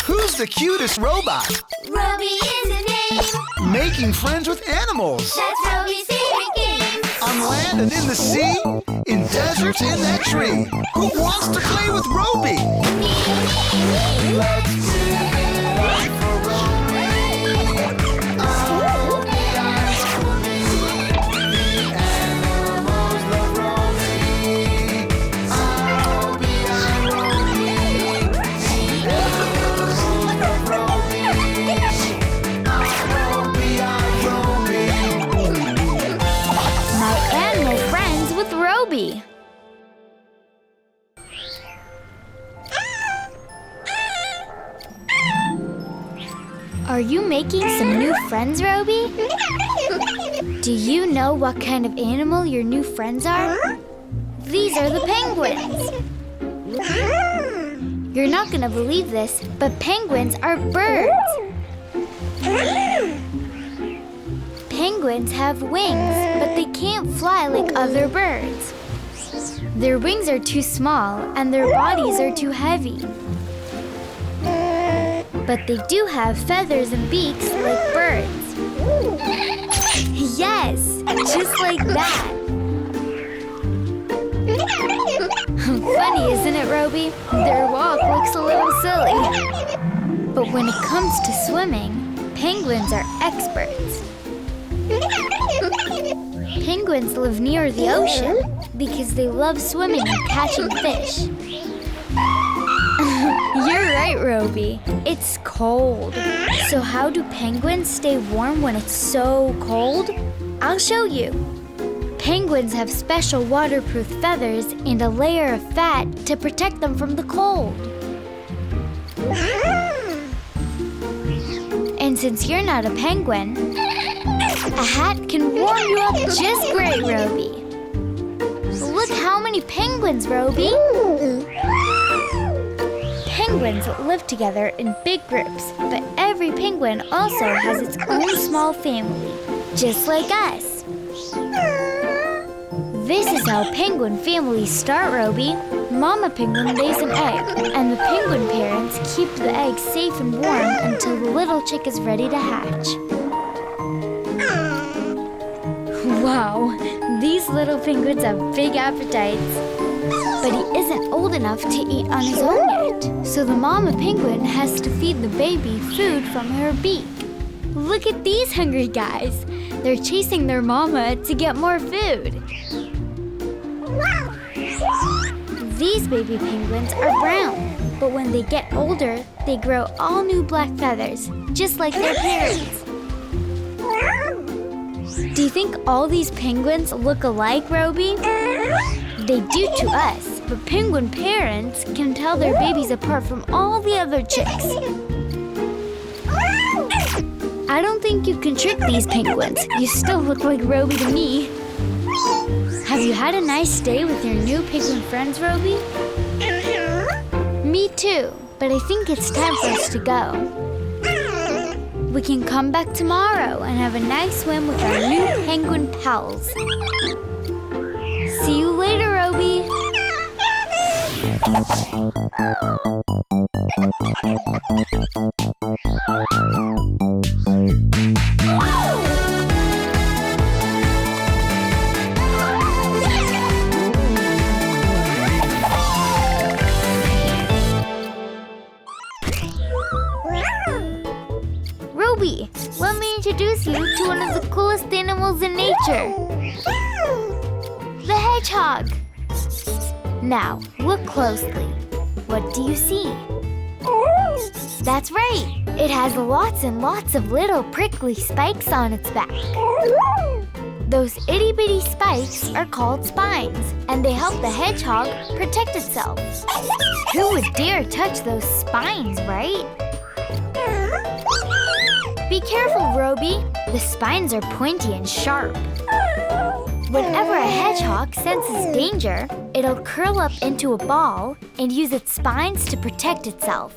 Who's the cutest robot? Robi is his name. Making friends with animals. That's Robi's favorite game. On land and in the sea, in deserts, in that tree. Who wants to play with Robi? Me. Let's play for Robi. Robi and Robi. The animals love Robi. Robi and Robi. The animals love Robi. Robi and Robi. My animal friends with Robi. Are you making some new friends, Robi? Do you know what kind of animal your new friends are? These are the penguins. You're not gonna believe this, but penguins are birds. Penguins have wings, but they can't fly like other birds. Their wings are too small and their bodies are too heavy. But they do have feathers and beaks like birds. Yes, just like that. Funny, isn't it, Robi? Their walk looks a little silly. But when it comes to swimming, penguins are experts. Penguins live near the ocean because they love swimming and catching fish. You're right, Robi. It's cold. So how do penguins stay warm when it's so cold? I'll show you. Penguins have special waterproof feathers and a layer of fat to protect them from the cold. And since you're not a penguin, a hat can warm you up just great, Robi. Look how many penguins, Robi. Penguins live together in big groups, but every penguin also has its own small family, just like us. This is how penguin families start, Robi. Mama penguin lays an egg, and the penguin parents keep the egg safe and warm until the little chick is ready to hatch. Wow, these little penguins have big appetites. But he isn't old enough to eat on his own yet, so the mama penguin has to feed the baby food from her beak. Look at these hungry guys. They're chasing their mama to get more food. These baby penguins are brown, but when they get older, they grow all new black feathers, just like their parents. Do you think all these penguins look alike, Robi? They do to us, but penguin parents can tell their babies apart from all the other chicks. I don't think you can trick these penguins. You still look like Robi to me. Have you had a nice day with your new penguin friends, Robi? Me too, but I think it's time for us to go. We can come back tomorrow and have a nice swim with our new penguin pals. See you later, Robi. Robi, let me introduce you to one of the coolest animals in nature. The hedgehog. Now, look closely. What do you see? That's right. It has lots and lots of little prickly spikes on its back. Those itty-bitty spikes are called spines, and they help the hedgehog protect itself. Who would dare touch those spines, right? Be careful, Robi. The spines are pointy and sharp. Whenever a hedgehog senses danger, it'll curl up into a ball and use its spines to protect itself.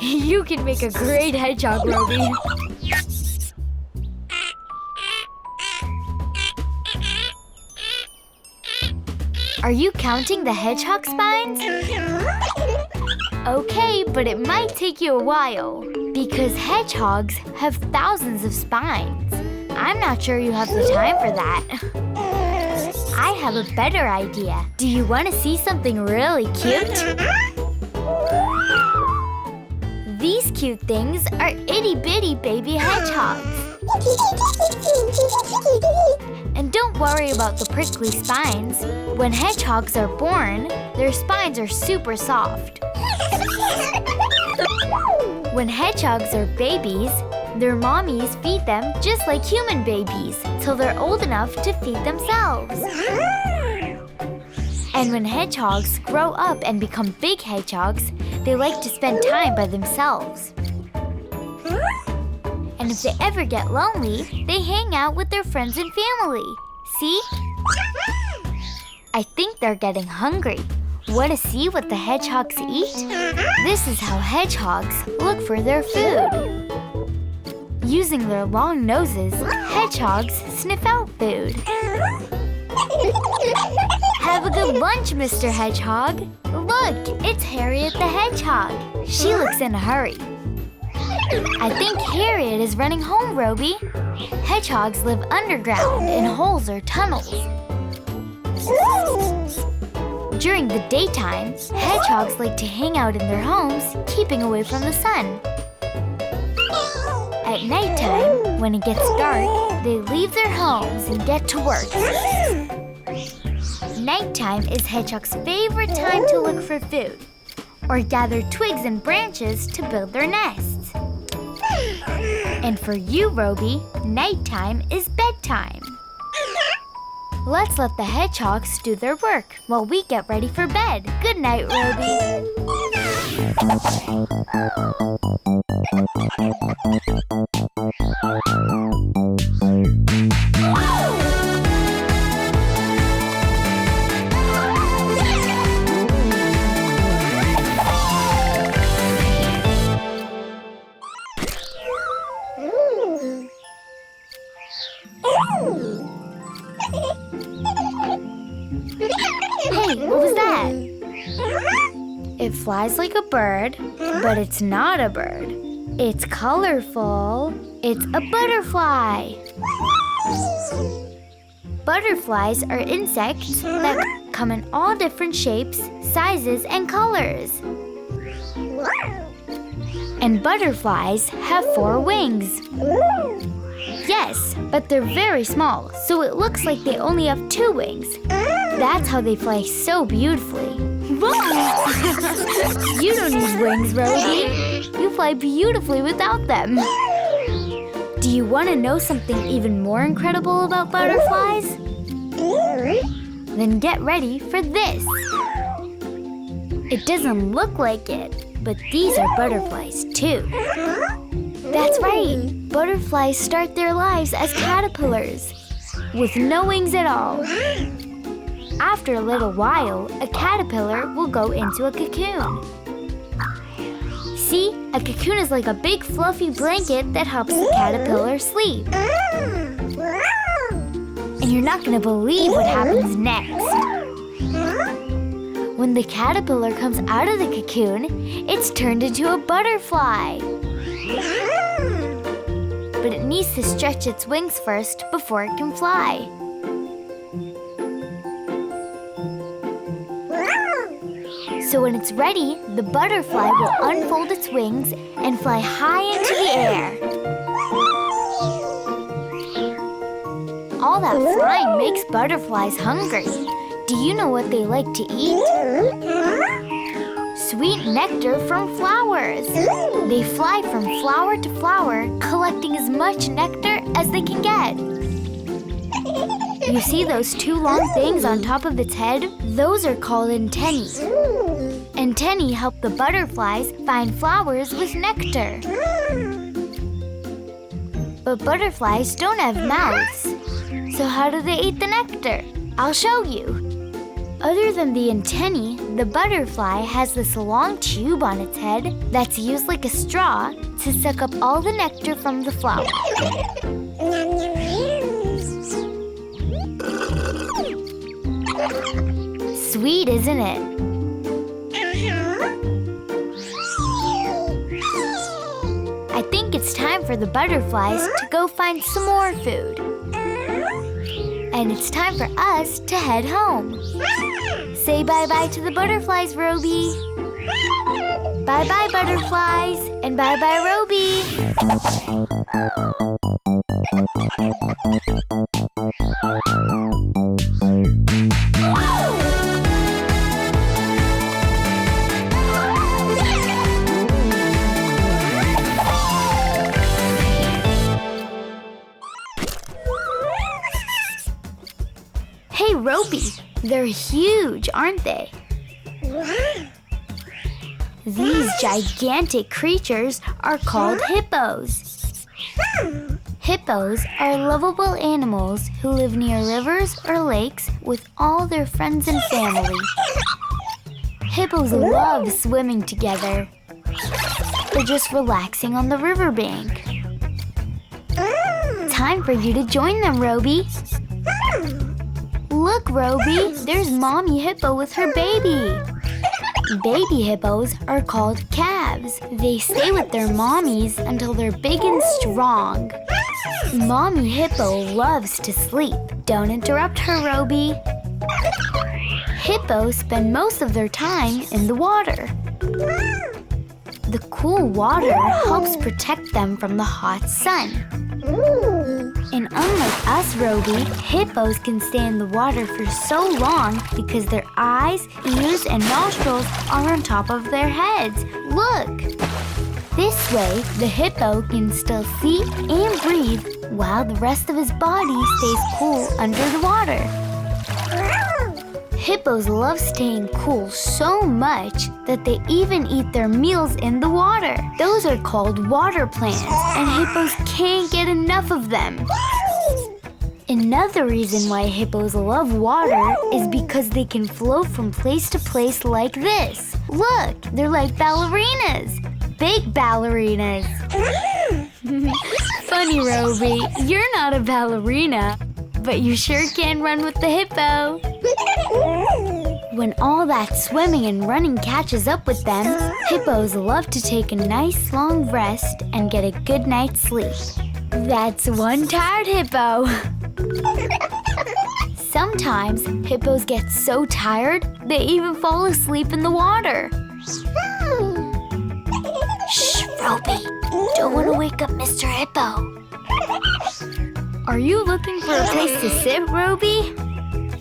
You can make a great hedgehog, Robi. Are you counting the hedgehog spines? Okay, but it might take you a while because hedgehogs have thousands of spines. I'm not sure you have the time for that. I have a better idea. Do you want to see something really cute? These cute things are itty-bitty baby hedgehogs. And don't worry about the prickly spines. When hedgehogs are born, their spines are super soft. When hedgehogs are babies, their mommies feed them just like human babies till they're old enough to feed themselves. And when hedgehogs grow up and become big hedgehogs, they like to spend time by themselves. And if they ever get lonely, they hang out with their friends and family. See? I think they're getting hungry. Want to see what the hedgehogs eat? This is how hedgehogs look for their food. Using their long noses, hedgehogs sniff out food. Have a good lunch, Mr. Hedgehog. Look, it's Harriet the Hedgehog. She looks in a hurry. I think Harriet is running home, Robi. Hedgehogs live underground in holes or tunnels. During the daytime, hedgehogs like to hang out in their homes, keeping away from the sun. At nighttime, when it gets dark, they leave their homes and get to work. Nighttime is hedgehogs' favorite time to look for food, or gather twigs and branches to build their nests. And for you, Robi, nighttime is bedtime. Let's let the hedgehogs do their work while we get ready for bed. Good night, Robi. Hey, what was that? It flies like a bird, but it's not a bird. It's colorful. It's a butterfly. Butterflies are insects that come in all different shapes, sizes, and colors. And butterflies have 4 wings. Yes, but they're very small, so it looks like they only have 2 wings. That's how they fly so beautifully. You don't need wings, Robi. You fly beautifully without them. Do you want to know something even more incredible about butterflies? Then get ready for this. It doesn't look like it, but these are butterflies too. That's right. Butterflies start their lives as caterpillars, with no wings at all. After a little while, a caterpillar will go into a cocoon. See, a cocoon is like a big fluffy blanket that helps the caterpillar sleep. And you're not going to believe what happens next. When the caterpillar comes out of the cocoon, it's turned into a butterfly. But it needs to stretch its wings first before it can fly. So when it's ready, the butterfly will unfold its wings and fly high into the air. All that flying makes butterflies hungry. Do you know what they like to eat? Sweet nectar from flowers. They fly from flower to flower, collecting as much nectar as they can get. You see those 2 long things on top of its head? Those are called antennae. Antennae help the butterflies find flowers with nectar. But butterflies don't have mouths. So how do they eat the nectar? I'll show you. Other than the antennae, the butterfly has this long tube on its head that's used like a straw to suck up all the nectar from the flower. Sweet, isn't it? time for the butterflies to go find some more food. And it's time for us to head home. Say bye-bye to the butterflies, Robi. Bye-bye, butterflies, and bye-bye, Robi. Hey, Robi, they're huge, aren't they? These gigantic creatures are called hippos. Hippos are lovable animals who live near rivers or lakes with all their friends and family. Hippos love swimming together. They're just relaxing on the riverbank. Time for you to join them, Robi. Look, Robi, there's Mommy Hippo with her baby. Baby hippos are called calves. They stay with their mommies until they're big and strong. Mommy Hippo loves to sleep. Don't interrupt her, Robi. Hippos spend most of their time in the water. The cool water helps protect them from the hot sun. And unlike us, Robi, hippos can stay in the water for so long because their eyes, ears, and nostrils are on top of their heads. Look! This way, the hippo can still see and breathe while the rest of his body stays cool under the water. Hippos love staying cool so much that they even eat their meals in the water. Those are called water plants, and hippos can't get enough of them. Another reason why hippos love water is because they can float from place to place like this. Look, they're like ballerinas. Big ballerinas. Funny, Robi, you're not a ballerina, but you sure can run with the hippo. When all that swimming and running catches up with them, hippos love to take a nice long rest and get a good night's sleep. That's one tired hippo. Sometimes hippos get so tired, they even fall asleep in the water. Shh, Robi, don't want to wake up Mr. Hippo. Are you looking for a place to sit, Robi?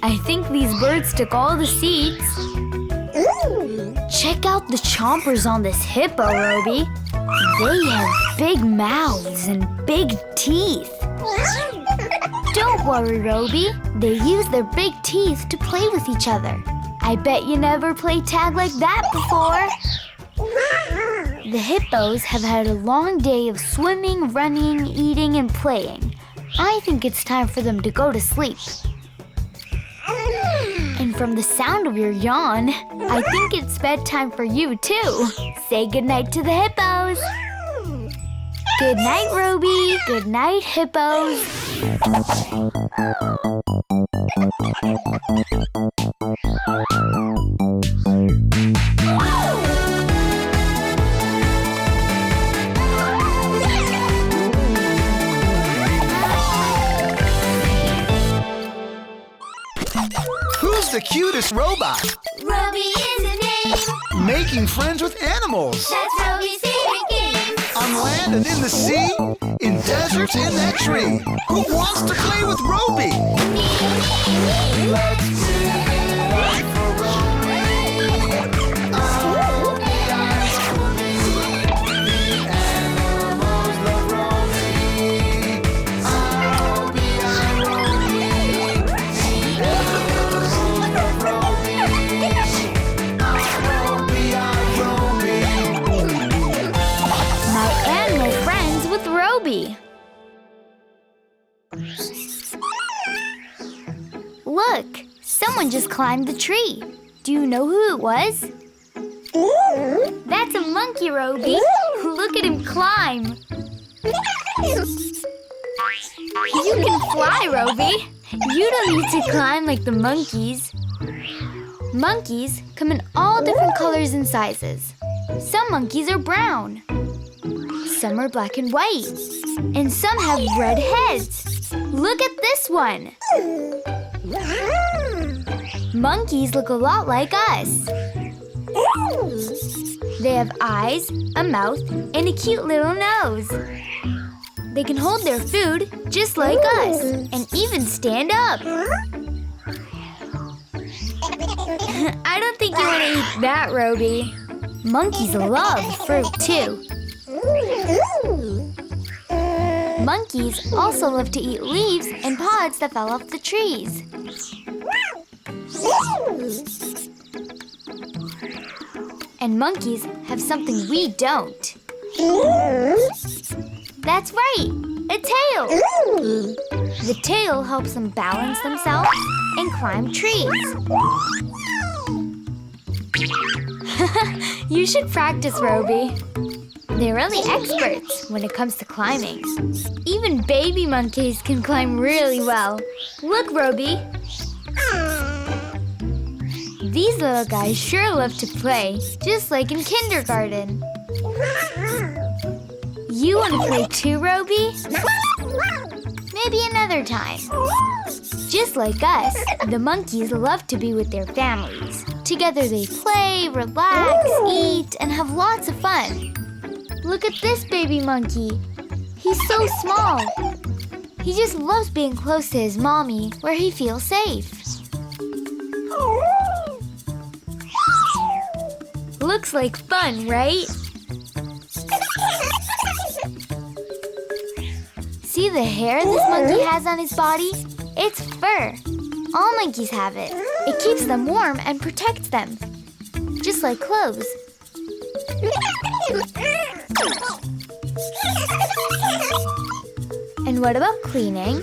I think these birds took all the seats. Check out the chompers on this hippo, Robi. They have big mouths and big teeth. Don't worry, Robi. They use their big teeth to play with each other. I bet you never played tag like that before. The hippos have had a long day of swimming, running, eating, and playing. I think it's time for them to go to sleep. And from the sound of your yawn, I think it's bedtime for you too. Say goodnight to the hippos. Good night, Robi. Good night, hippos. Who's the cutest robot? Robi is a name. Making friends with animals. That's Robi's favorite game. On land and in the sea, in deserts in that tree. Who wants to play with Robi? Let's play for Robi. Robi, the animals love Robi. Robi, the animals love Robi. Robi. My animal friends with Robi. Look, someone just climbed the tree. Do you know who it was? That's a monkey, Robi. Look at him climb. You can fly, Robi. You don't need to climb like the monkeys. Monkeys come in all different colors and sizes. Some monkeys are brown. some are black and white. And some have red heads. Look at this one. Monkeys look a lot like us. They have eyes, a mouth, and a cute little nose. They can hold their food just like us and even stand up. I don't think you want to eat that, Robi. Monkeys love fruit too. Monkeys also love to eat leaves and pods that fell off the trees. And monkeys have something we don't. That's right, a tail. The tail helps them balance themselves and climb trees. You should practice, Robi. They're really experts when it comes to climbing. Even baby monkeys can climb really well. Look, Robi. These little guys sure love to play, just like in kindergarten. You want to play too, Robi? Maybe another time. Just like us, the monkeys love to be with their families. Together they play, relax, eat, and have lots of fun. Look at this baby monkey. He's so small. He just loves being close to his mommy, where he feels safe. Looks like fun, right? See the hair this monkey has on his body? It's fur. All monkeys have it. It keeps them warm and protects them, just like clothes. And what about cleaning?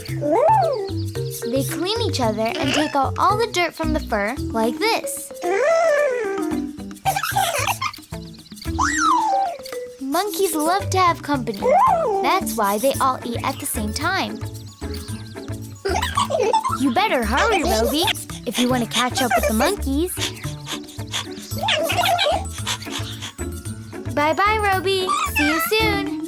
They clean each other and take out all the dirt from the fur like this. Monkeys love to have company. That's why they all eat at the same time. You better hurry, Robi, if you want to catch up with the monkeys. Bye-bye, Robi. See you soon.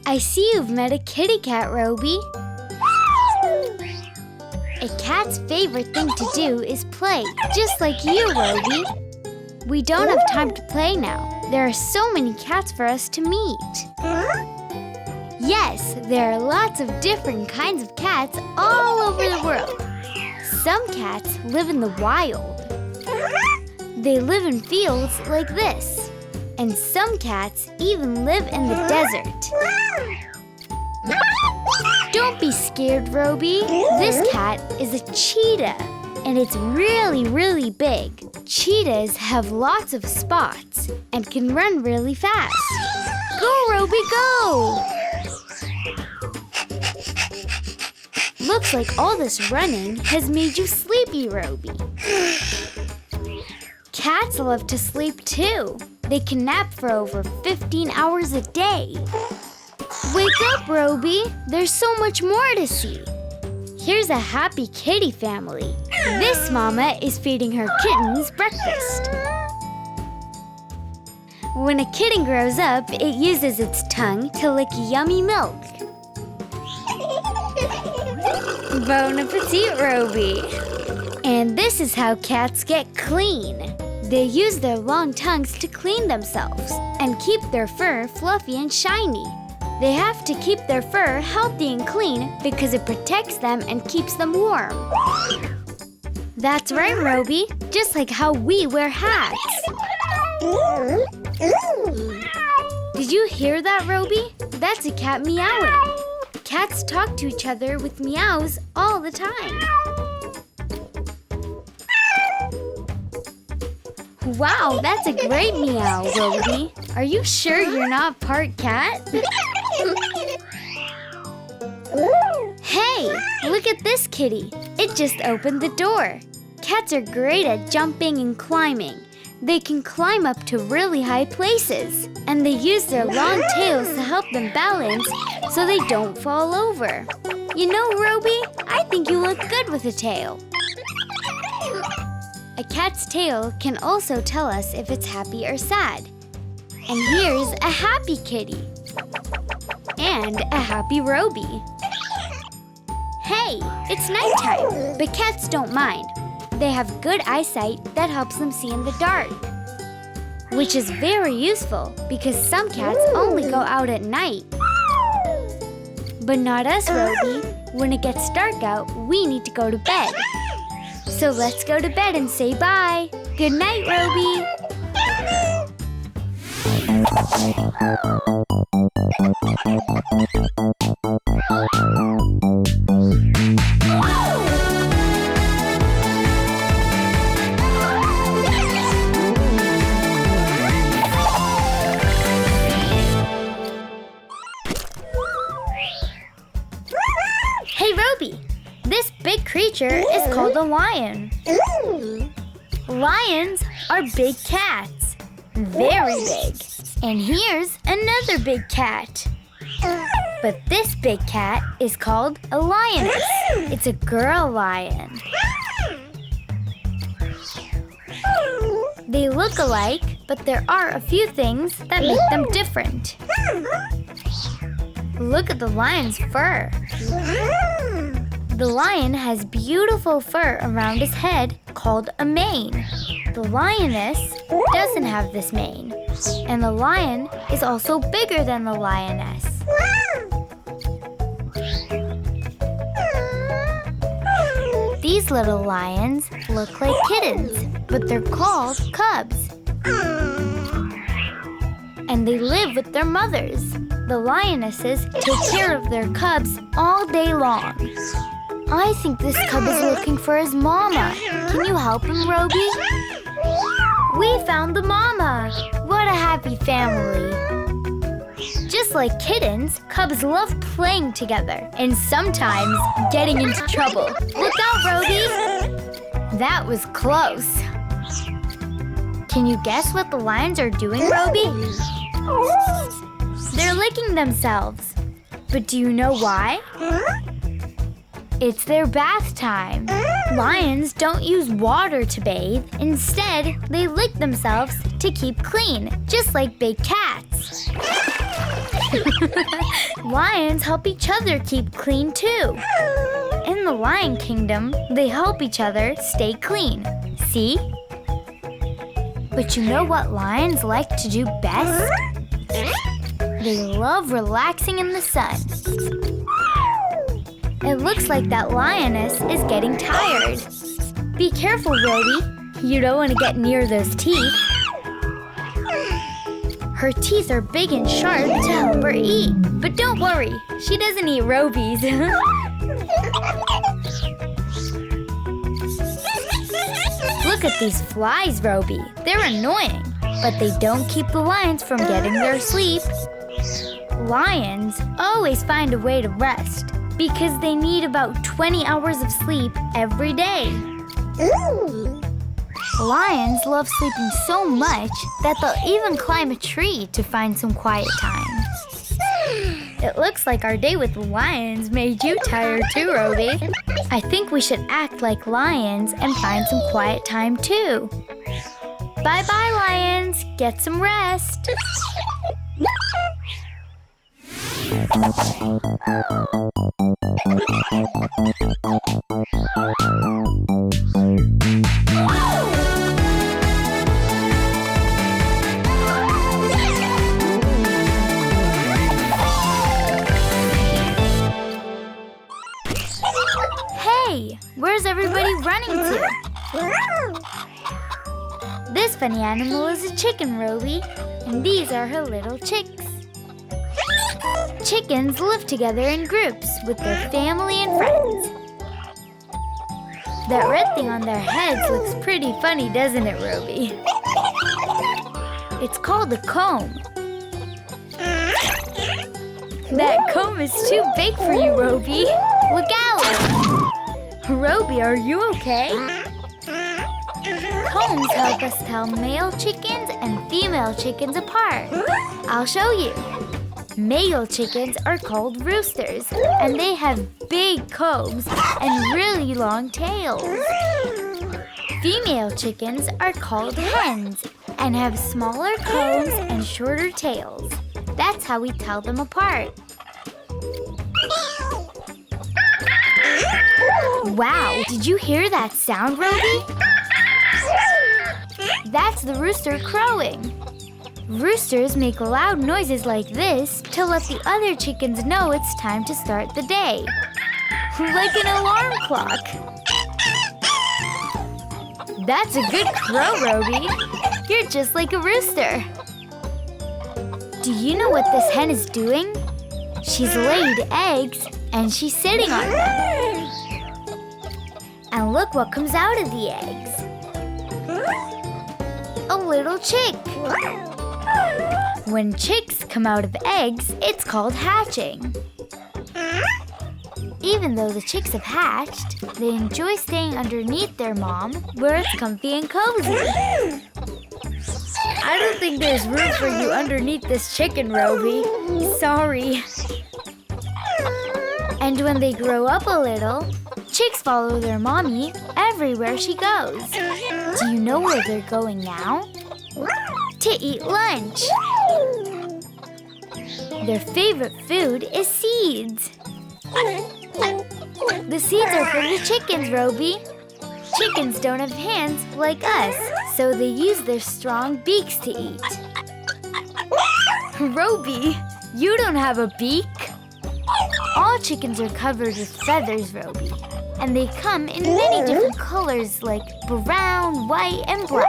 I see you've met a kitty cat, Robi. A cat's favorite thing to do is play, just like you, Robi. We don't have time to play now. There are so many cats for us to meet. Yes, there are lots of different kinds of cats all over the world. Some cats live in the wild. They live in fields like this. And some cats even live in the desert. Don't be scared, Robi. This cat is a cheetah, and it's really, really big. Cheetahs have lots of spots and can run really fast. Go, Robi, go! Looks like all this running has made you sleepy, Robi. Cats love to sleep too. They can nap for over 15 hours a day. Wake up, Robi. There's so much more to see. Here's a happy kitty family. This mama is feeding her kittens breakfast. When a kitten grows up, it uses its tongue to lick yummy milk. Bon appetit, Robi. And this is how cats get clean. They use their long tongues to clean themselves and keep their fur fluffy and shiny. They have to keep their fur healthy and clean because it protects them and keeps them warm. That's right, Robi. Just like how we wear hats. Did you hear that, Robi? That's a cat meowing. Cats talk to each other with meows all the time. Wow, that's a great meow, Robi. Are you sure you're not part cat? Hey, look at this kitty. It just opened the door. Cats are great at jumping and climbing. They can climb up to really high places. And they use their long tails to help them balance so they don't fall over. You know, Robi, I think you look good with a tail. A cat's tail can also tell us if it's happy or sad. And here's a happy kitty. And a happy Robi. Hey, it's nighttime, but cats don't mind. They have good eyesight that helps them see in the dark. Which is very useful because some cats only go out at night. But not us, Robi. When it gets dark out, we need to go to bed. So let's go to bed and say bye. Good night, Robi. Hey, Robi, this big creature is called a lion. Lions are big cats, very big. And here's another big cat. But this big cat is called a lioness. It's a girl lion. They look alike, but there are a few things that make them different. Look at the lion's fur. The lion has beautiful fur around his head called a mane. The lioness doesn't have this mane. And the lion is also bigger than the lioness. These little lions look like kittens, but they're called cubs. And they live with their mothers. The lionesses take care of their cubs all day long. I think this cub is looking for his mama. Can you help him, Robi? We found the mama. What a happy family. Just like kittens, cubs love playing together and sometimes getting into trouble. Look out, Robi! That was close. Can you guess what the lions are doing, Robi? They're licking themselves. But do you know why? It's their bath time. Lions don't use water to bathe. Instead, they lick themselves to keep clean, just like big cats. Lions help each other keep clean too. In the Lion Kingdom, they help each other stay clean. See? But you know what lions like to do best? They love relaxing in the sun. It looks like that lioness is getting tired. Be careful, Robi. You don't want to get near those teeth. Her teeth are big and sharp to help her eat. But don't worry, she doesn't eat Robis. Look at these flies, Robi. They're annoying, but they don't keep the lions from getting their sleep. Lions always find a way to rest because they need about 20 hours of sleep every day. Lions love sleeping so much that they'll even climb a tree to find some quiet time. It looks like our day with the lions made you tired too, Robi. I think we should act like lions and find some quiet time too. Bye-bye, lions. Get some rest. Hey, where's everybody running to? This funny animal is a chicken, Robi, and these are her little chicks. Chickens live together in groups with their family and friends. That red thing on their heads looks pretty funny, doesn't it, Robi? It's called a comb. That comb is too big for you, Robi. Look out! Robi, are you okay? Combs help us tell male chickens and female chickens apart. I'll show you. Male chickens are called roosters, and they have big combs and really long tails. Female chickens are called hens and have smaller combs and shorter tails. That's how we tell them apart. Wow, did you hear that sound, Robi? That's the rooster crowing. Roosters make loud noises like this to let the other chickens know it's time to start the day. Like an alarm clock. That's a good crow, Robi. You're just like a rooster. Do you know what this hen is doing? She's laid eggs and she's sitting on them. And look what comes out of the eggs. A little chick. When chicks come out of eggs, it's called hatching. Even though the chicks have hatched, they enjoy staying underneath their mom where it's comfy and cozy. I don't think there's room for you underneath this chicken, Robi. Sorry. And when they grow up a little, chicks follow their mommy everywhere she goes. Do you know where they're going now? To eat lunch. Their favorite food is seeds. The seeds are for the chickens, Robi. Chickens don't have hands like us, so they use their strong beaks to eat. Robi, you don't have a beak. All chickens are covered with feathers, Robi, and they come in many different colors like brown, white, and black.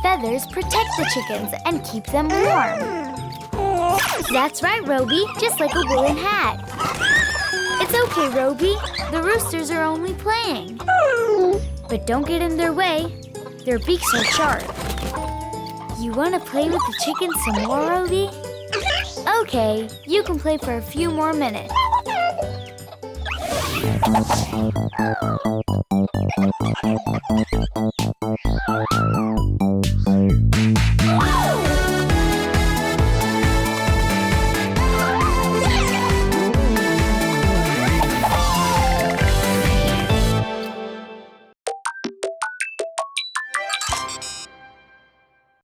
Feathers protect the chickens and keep them warm. That's right, Robi, just like a woolen hat. It's okay, Robi. The roosters are only playing. But don't get in their way. Their beaks are sharp. You want to play with the chickens some more, Robi? Okay, you can play for a few more minutes.